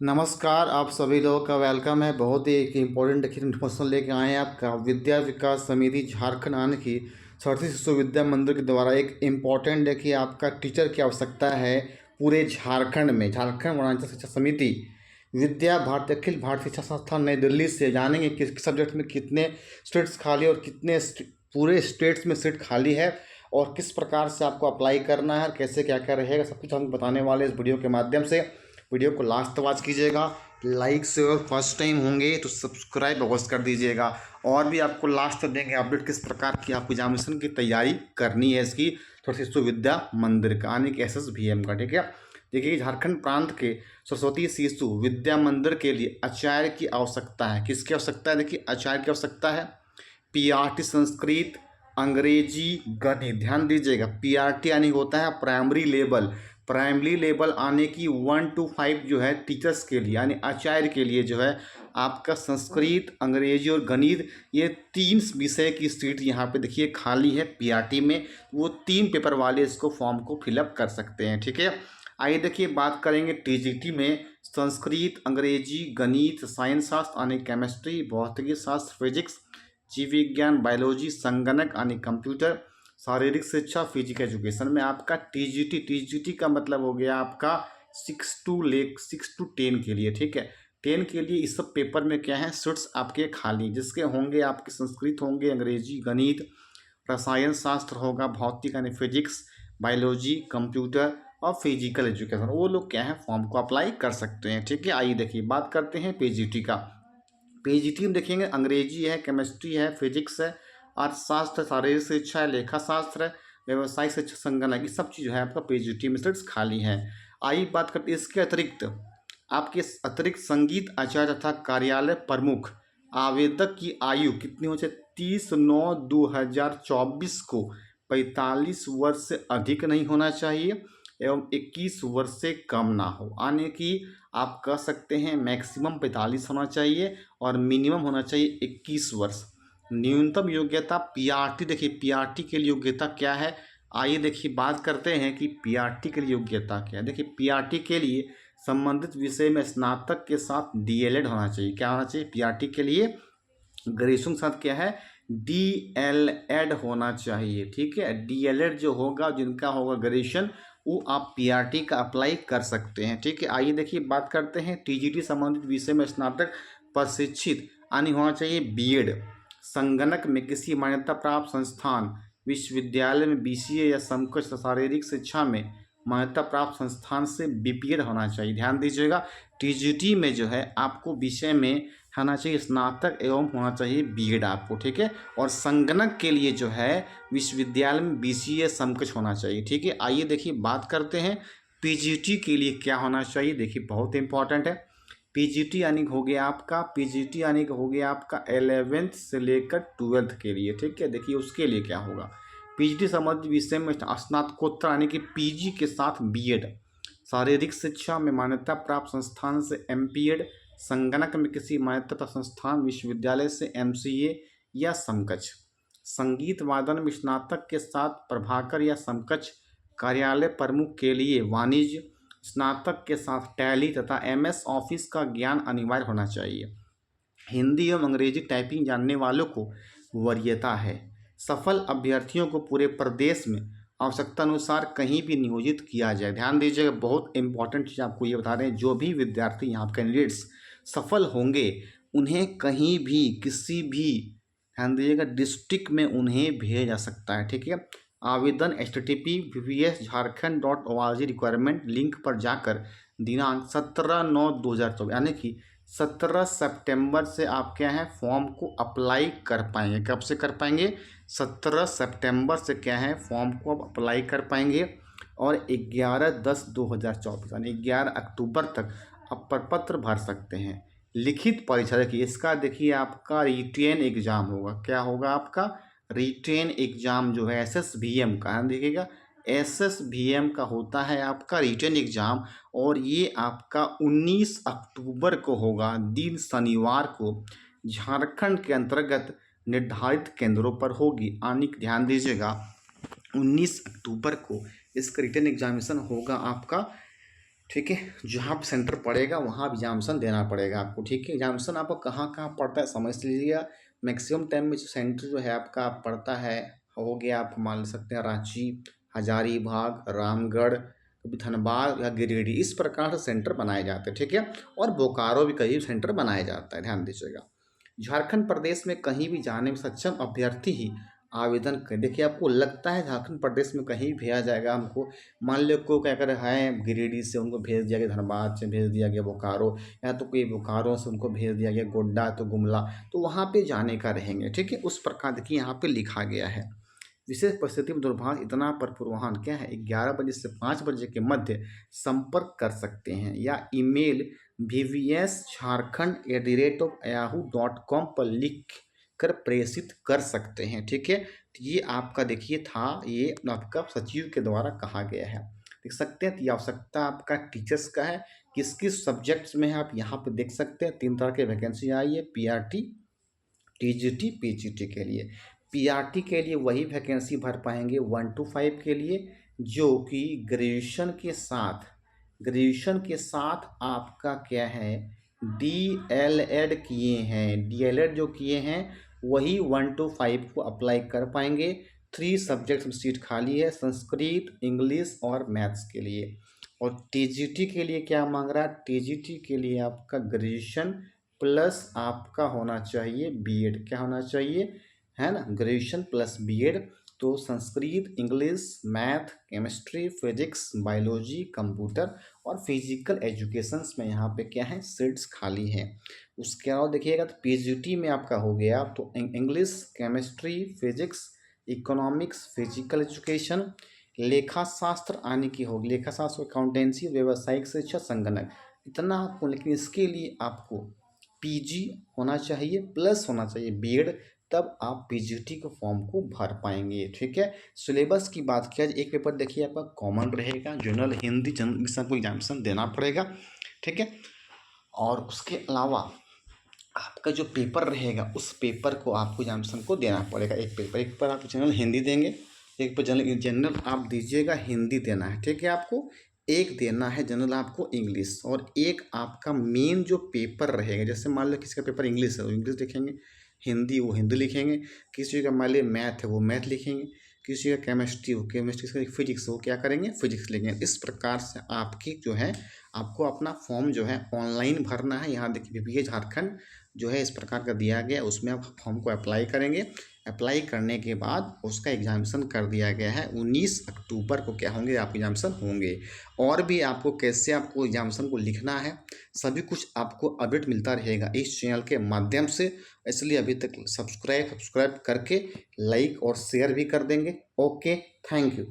नमस्कार, आप सभी लोगों का वेलकम है। बहुत ही एक इम्पोर्टेंट इन्फॉर्मेशन लेके आए हैं आपका विद्या विकास समिति झारखंड आने की सरस्वती शिशु विद्या मंदिर के द्वारा एक इम्पोर्टेंट देखिए आपका टीचर की आवश्यकता है पूरे झारखंड में। झारखंड वनांचल शिक्षा समिति विद्या भारती अखिल भारतीय शिक्षा संस्थान नई दिल्ली से जानेंगे किस सब्जेक्ट में कितने सीट्स खाली और कितने पूरे स्टेट्स में सीट खाली है और किस प्रकार से आपको अप्लाई करना है, कैसे क्या क्या रहेगा, सब कुछ हम बताने वाले इस वीडियो के माध्यम से। वीडियो को लास्ट तक वॉच कीजिएगा। लाइक से और फर्स्ट टाइम होंगे तो सब्सक्राइब अवश्य कर दीजिएगा। और भी आपको लास्ट तक देंगे अपडेट किस प्रकार की आपको एग्जामिनेशन की तैयारी करनी है इसकी सरस्वती शिशु विद्या मंदिर का यानी कि SSVM का। ठीक है, देखिए झारखंड प्रांत के सरस्वती शिशु विद्या मंदिर के लिए आचार्य की आवश्यकता है। किसकी आवश्यकता है? देखिए आचार्य की आवश्यकता है। PRT संस्कृत, अंग्रेजी, गणित। ध्यान दीजिएगा, PRT यानी होता है प्राइमरी लेवल आने की 1 to 5 जो है टीचर्स के लिए यानी आचार्य के लिए जो है आपका संस्कृत, अंग्रेजी और गणित, ये 3 विषय की सीट यहाँ पे देखिए खाली है PRT में। वो 3 पेपर वाले इसको फॉर्म को फिलअप कर सकते हैं। ठीक है, आइए देखिए बात करेंगे TGT में संस्कृत, अंग्रेजी, गणित, साइंस शास्त्र यानी केमिस्ट्री, भौतिकी शास्त्र फिजिक्स, जीव विज्ञान बायोलॉजी, संगणक यानी कंप्यूटर, शारीरिक शिक्षा फिजिकल एजुकेशन में आपका TGT का मतलब हो गया आपका 6 to 10 के लिए। ठीक है, 10 के लिए इस सब पेपर में क्या है सीट्स आपके खाली, जिसके होंगे आपके संस्कृत होंगे, अंग्रेजी, गणित, रसायन शास्त्र होगा, भौतिक यानी फिजिक्स, बायोलॉजी, कंप्यूटर और फिजिकल एजुकेशन। वो लोग क्या है फॉर्म को अप्लाई कर सकते हैं। ठीक है, आइए देखिए बात करते हैं PGT का। PGT में देखेंगे अंग्रेजी है, केमिस्ट्री है, फिजिक्स है, अर्थशास्त्र, शारीरिक शिक्षा है, लेखा शास्त्र है, व्यवसायिक शिक्षा, संगणक, ये सब चीज़ है आपका PGT में सीट्स खाली हैं। आइए बात करते हैं इसके अतिरिक्त आपके अतिरिक्त संगीत आचार्य तथा कार्यालय प्रमुख आवेदक की आयु कितनी हो चाहिए? 30/9/2024 को 45 वर्ष से अधिक नहीं होना चाहिए एवं 21 वर्ष से कम ना हो। यानी कि आप कह सकते हैं मैक्सिमम 45 होना चाहिए और मिनिमम होना चाहिए 21 वर्ष। न्यूनतम योग्यता PRT, देखिए PRT के लिए योग्यता क्या है, आइए देखिए बात करते हैं कि PRT के लिए योग्यता क्या है। देखिए PRT के लिए संबंधित विषय में स्नातक के साथ DLED होना चाहिए। क्या होना चाहिए? PRT के लिए ग्रेजुएशन के साथ क्या है DLED होना चाहिए। ठीक है, DLED जो होगा, जिनका होगा ग्रेजुएशन, वो आप PRT का अप्लाई कर सकते हैं। ठीक है, आइए देखिए बात करते हैं TGT संबंधित विषय में स्नातक प्रशिक्षित यानी होना चाहिए BEd। संगणक में किसी मान्यता प्राप्त संस्थान विश्वविद्यालय में BCA या समकक्ष शारीरिक शिक्षा में मान्यता प्राप्त संस्थान से BPEd होना चाहिए। ध्यान दीजिएगा, TGT में जो है आपको विषय में होना चाहिए स्नातक एवं होना चाहिए BEd आपको। ठीक है, और संगणक के लिए जो है विश्वविद्यालय में BCA समकक्ष होना चाहिए। ठीक है, आइए देखिए बात करते हैं PGT के लिए क्या होना चाहिए। देखिए बहुत इंपॉर्टेंट है। PGT यानी हो गया आपका 11th से लेकर 12th के लिए। ठीक है, देखिए उसके लिए क्या होगा। PGT संबंधित विषय में स्नातकोत्तर यानी कि PG के साथ BEd, शारीरिक शिक्षा में मान्यता प्राप्त संस्थान से MPEd, संगणक में किसी मान्यता प्राप्त संस्थान विश्वविद्यालय से MCA या समकक्ष, संगीत वादन में स्नातक के साथ प्रभाकर या समकक्ष, कार्यालय प्रमुख के लिए वाणिज्य, स्नातक के साथ टैली तथा MS ऑफिस का ज्ञान अनिवार्य होना चाहिए। हिंदी एवं अंग्रेजी टाइपिंग जानने वालों को वरीयता है। सफल अभ्यर्थियों को पूरे प्रदेश में आवश्यकता अनुसार कहीं भी नियोजित किया जाए। ध्यान दीजिएगा, बहुत इंपॉर्टेंट चीज़ आपको ये बता रहे हैं। जो भी विद्यार्थी यहाँ कैंडिडेट्स सफल होंगे उन्हें कहीं भी किसी भी, ध्यान दीजिएगा, डिस्ट्रिक्ट में उन्हें भेजा जा सकता है। ठीक है, आवेदन http://vvs.jharkhand.org रिक्वायरमेंट लिंक पर जाकर दिनांक 17/9/2024 यानी कि 17 सितंबर से आप क्या है फॉर्म को अप्लाई कर पाएंगे। कब से कर पाएंगे? 17 सितंबर से क्या है फॉर्म को आप अप्लाई कर पाएंगे और 11/10/2024 यानी 11 अक्टूबर तक आप प्रपत्र भर सकते हैं। लिखित परीक्षा देखिए इसका, देखिए आपका रिटेन एग्जाम होगा। क्या होगा आपका? रिटेन एग्जाम जो है SSVM का, देखिएगा SSVM का होता है आपका रिटेन एग्जाम और ये आपका 19 अक्टूबर को होगा, दिन शनिवार को, झारखंड के अंतर्गत निर्धारित केंद्रों पर होगी। ध्यान दीजिएगा 19 अक्टूबर को इसका रिटेन एग्जामिनेशन होगा आपका ठीक है। जहाँ पे सेंटर पड़ेगा वहाँ एग्जामिनेशन देना पड़ेगा आपको, ठीक है। एग्जामिनेशन आपको कहाँ कहाँ पड़ता है समझ लीजिएगा। मैक्सिमम टाइम में जो सेंटर जो है आपका पड़ता है, हो गया आप मान सकते हैं रांची, हजारीबाग, रामगढ़, कभी धनबाद या गिरिडीह, इस प्रकार से सेंटर बनाए जाते हैं, ठीक है। और बोकारो भी कहीं सेंटर बनाया जाता है, ध्यान दीजिएगा। झारखंड प्रदेश में कहीं भी जाने में सक्षम अभ्यर्थी ही आवेदन करें। देखिए आपको लगता है झारखंड प्रदेश में कहीं भेजा जाएगा हमको, मान लो को क्या कर है गिरिडीह से उनको भेज दिया गया, धनबाद से भेज दिया गया बोकारो, या तो कोई बोकारो से उनको भेज दिया गया गोड्डा तो गुमला, तो वहाँ पे जाने का रहेंगे, ठीक है। उस प्रकार देखिए यहाँ पे लिखा गया है। विशेष परिस्थिति में दूरभाष इतना पर पूर्वाह्न क्या है 11 बजे से 5 बजे के मध्य संपर्क कर सकते हैं, या ईमेल vvs@yahoo.com पर लिख कर प्रेषित कर सकते हैं, ठीक है। तो ये आपका देखिए था, ये आपका सचिव के द्वारा कहा गया है, देख सकते हैं। तो ये आवश्यकता आपका टीचर्स का है, किस किस सब्जेक्ट्स में है आप यहाँ पे देख सकते हैं। 3 तरह के वैकेंसी आई है, पीआरटी, टीजीटी, पीजीटी के लिए। पीआरटी के लिए वही वैकेंसी भर पाएंगे 1 to 5 के लिए जो कि ग्रेजुएशन के साथ आपका क्या है डीएलएड किए हैं, डीएलएड जो किए हैं वही 1 to 5 को अप्लाई कर पाएंगे। 3 सब्जेक्ट्स में सीट खाली है, संस्कृत, इंग्लिश और मैथ्स के लिए। और टीजीटी के लिए क्या मांग रहा है, टीजीटी के लिए आपका ग्रेजुएशन प्लस आपका होना चाहिए बीएड, क्या होना चाहिए, है ना, ग्रेजुएशन प्लस बीएड। तो Sanskrit, English, math, chemistry, physics, biology, computer और फिजिकल एजुकेशंस में यहाँ पे क्या है सीट्स खाली हैं। उसके अलावा देखिएगा तो पीजीटी में आपका हो गया तो English, chemistry, physics, economics, physical education, लेखा शास्त्र आने की होगी, लेखा शास्त्र, अकाउंटेंसी, व्यावसायिक शिक्षा, संगणक, इतना आपको। लेकिन इसके लिए आपको पीजी होना चाहिए प्लस होना चाहिए बीएड, तब आप पीजीटी के फॉर्म को भर पाएंगे, ठीक है। सिलेबस की बात किया जाए, एक पेपर देखिए आपका कॉमन रहेगा, जनरल हिंदी, जनरल इंग्लिश को एग्जामिनेशन देना पड़ेगा, ठीक है। और उसके अलावा आपका जो पेपर रहेगा उस पेपर को आपको एग्जामिनेशन को देना पड़ेगा। एक पेपर आप जनरल हिंदी देंगे, एक पर जनरल आप दीजिएगा हिंदी देना है, ठीक है। आपको एक देना है जनरल आपको इंग्लिश, और एक आपका मेन जो पेपर रहेगा, जैसे मान लो किसी का पेपर इंग्लिश है तो इंग्लिश लिखेंगे, हिंदी वो हिंदी लिखेंगे, किसी का मान लो मैथ है वो मैथ लिखेंगे, किसी का केमिस्ट्री हो केमिस्ट्री, किसी का फिजिक्स हो क्या करेंगे फिजिक्स लिखेंगे। इस प्रकार से आपकी जो है आपको अपना फॉर्म जो है ऑनलाइन भरना है। यहाँ देखिए बीपीए झारखंड जो है इस प्रकार का दिया गया, उसमें आप फॉर्म को अप्लाई करेंगे। अप्लाई करने के बाद उसका एग्जामिनेशन कर दिया गया है, 19 अक्टूबर को क्या होंगे आपके एग्जामिनेशन होंगे। और भी आपको कैसे आपको एग्जामिनेशन को लिखना है सभी कुछ आपको अपडेट मिलता रहेगा इस चैनल के माध्यम से, इसलिए अभी तक सब्सक्राइब करके लाइक और शेयर भी कर देंगे। Okay, thank you.